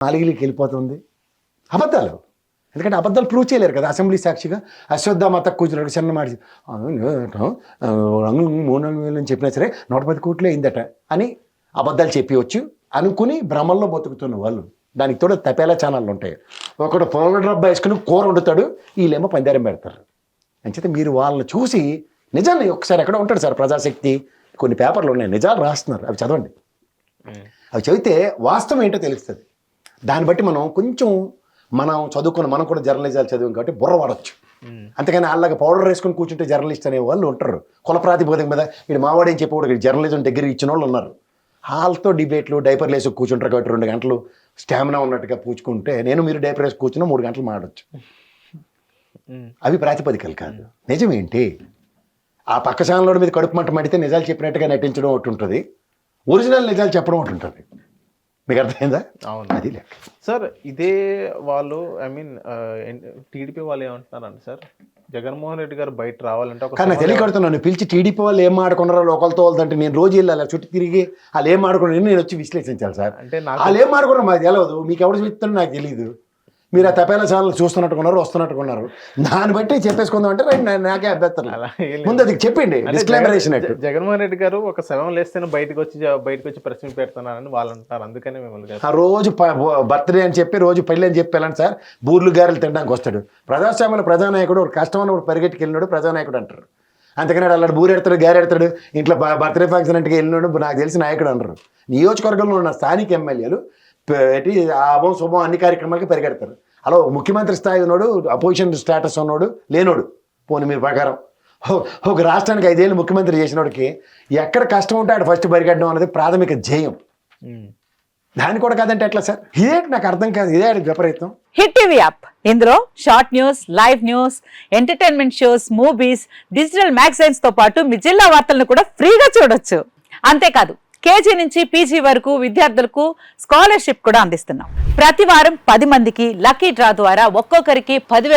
నాలుగులకి వెళ్ళిపోతుంది అబద్ధాలు. ఎందుకంటే అబద్ధాలు ప్రూవ్ చేయలేరు కదా. అసెంబ్లీ సాక్షిగా అశ్వత్థామ కూర్చున్నాడు చిన్న మాట 3,000 అని చెప్పినా సరే 110 కోట్లే అయిందట అని అబద్ధాలు చెప్పవచ్చు అనుకుని భ్రమల్లో బతుకుతున్న వాళ్ళు. దానికి తోడు తపేలా ఛానళ్ళు ఉంటాయి. ఒకడు పౌడర్ డబ్బా వేసుకుని కూర వండుతాడు, వీళ్ళేమో పందారం పెడతారు. అంచేత మీరు వాళ్ళని చూసి నిజాన్ని ఒకసారి ఎక్కడ ఉంటాడు సార్ ప్రజాశక్తి కొన్ని పేపర్లు ఉన్నాయి, నిజాలు రాస్తున్నారు, అవి చదవండి. అవి చదివితే వాస్తవం ఏంటో తెలుస్తుంది. దాన్ని బట్టి మనం చదువుకున్న మనం కూడా జర్నలిజాలు చదివాం కాబట్టి బుర్ర వాడచ్చు. అంతేగాని వాళ్ళకి పౌడర్ వేసుకొని కూర్చుంటే జర్నలిస్ట్ అనే వాళ్ళు ఉంటారు. కుల ప్రాతిపదిక మీద వీడు మావాడు ఏం చెప్పకూడదు, జర్నలిజం డిగ్రీ ఇచ్చిన వాళ్ళు ఉన్నారు. వాళ్ళతో డిబేట్లు డైపర్లు వేసి కూర్చుంటారు కాబట్టి 2 గంటలు స్టామినా ఉన్నట్టుగా పూచుకుంటే మీరు డైపర్ వేసి కూర్చున్నా 3 గంటలు మాడవచ్చు. అవి ప్రాతిపదికలు కాదు. నిజమేంటి ఆ పక్క ఛానల్ మీద కడుపు మంట మడితే నిజాలు చెప్పినట్టుగా నటించడం ఒకటి ఉంటుంది, ఒరిజినల్ నిజాలు చెప్పడం ఒకటి ఉంటుంది. మీకు అర్థమైందా? అవును, అది లెక్క సార్. ఇదే వాళ్ళు టీడీపీ వాళ్ళు ఏమంటున్నారండి సార్, జగన్మోహన్ రెడ్డి గారు బయట రావాలంటే కానీ తెలియకడుతున్నాను పిలిచి టీడీపీ వాళ్ళు ఏం ఆడుకున్నారో ఒకరితో వాళ్ళంటే నేను రోజు వెళ్ళాలి చుట్టూ తిరిగి వాళ్ళు ఏం ఆడుకున్నారు నేను వచ్చి విశ్లేషించాలి సార్. అంటే వాళ్ళు ఏం ఆడుకున్నారు మాకు తెలియదు, మీకు ఎవరు చెప్తారో నాకు తెలియదు. మీరు ఆ తపేలా ఛానల్ చూస్తున్నట్టుకున్నారు వస్తున్నట్టుకున్నారు, దాన్ని బట్టి చెప్పేసుకుందాం అంటే నాకే అభ్యర్థులు. ముందు అది చెప్పండి. జగన్మోహన్ రెడ్డి గారు ఒక శవం లేస్తేనే బయటకు వచ్చి ప్రశ్న పెడుతున్నారని వాళ్ళు అంటారు. అందుకనే మిమ్మల్ని ఆ రోజు బర్త్డే అని చెప్పి రోజు పెళ్ళి అని చెప్పి వెళ్ళండి సార్, బూర్లు గారెలు తినడానికి వస్తాడు. ప్రజాస్వామ్యంలో ప్రజానాయకుడు ఒక కష్టం అన్నప్పుడు పరిగెట్టుకు వెళ్ళినాడు ప్రజానాయకుడు అంటారు. అంతకనే అలా బూరెడతాడు గారెడతాడు ఇంట్లో బర్త్డే ఫంక్షన్ అంటే వెళ్ళినాడు నాకు తెలిసి నాయకుడు అంటారు. నియోజకవర్గంలో ఉన్న స్థానిక ఎమ్మెల్యేలు పెట్టి ఆభం శుభం అన్ని కార్యక్రమాలకి పరిగెడతారు. అలా ముఖ్యమంత్రి స్థాయి ఉన్నాడు, అపోజిషన్ స్టేటస్ ఉన్నోడు లేనోడు పోనీ మీరు ప్రకారం ఒక రాష్ట్రానికి 5 ఏళ్ళు ముఖ్యమంత్రి చేసినోడికి ఎక్కడ కష్టం ఉంటే ఆడు ఫస్ట్ పరిగెట్టడం అనేది ప్రాథమిక ధ్యేయం. దాన్ని కూడా కాదంటే ఎట్లా సార్? ఇదేంటి నాకు అర్థం కాదు, ఇదే విపరీతం. హిట్ టీవీ యాప్, ఇందులో short news, live news, entertainment shows, movies, digital magazines తో పాటు మీ జిల్లా వార్తలను కూడా ఫ్రీగా చూడొచ్చు. అంతేకాదు కేజీ నుంచి పీజీ వరకు విద్యార్థులకు స్కాలర్షిప్ కూడా అందిస్తున్నాం. ప్రతి వారం 10 మందికి లక్కీ డ్రా ద్వారా ఒక్కొక్కరికి 10,000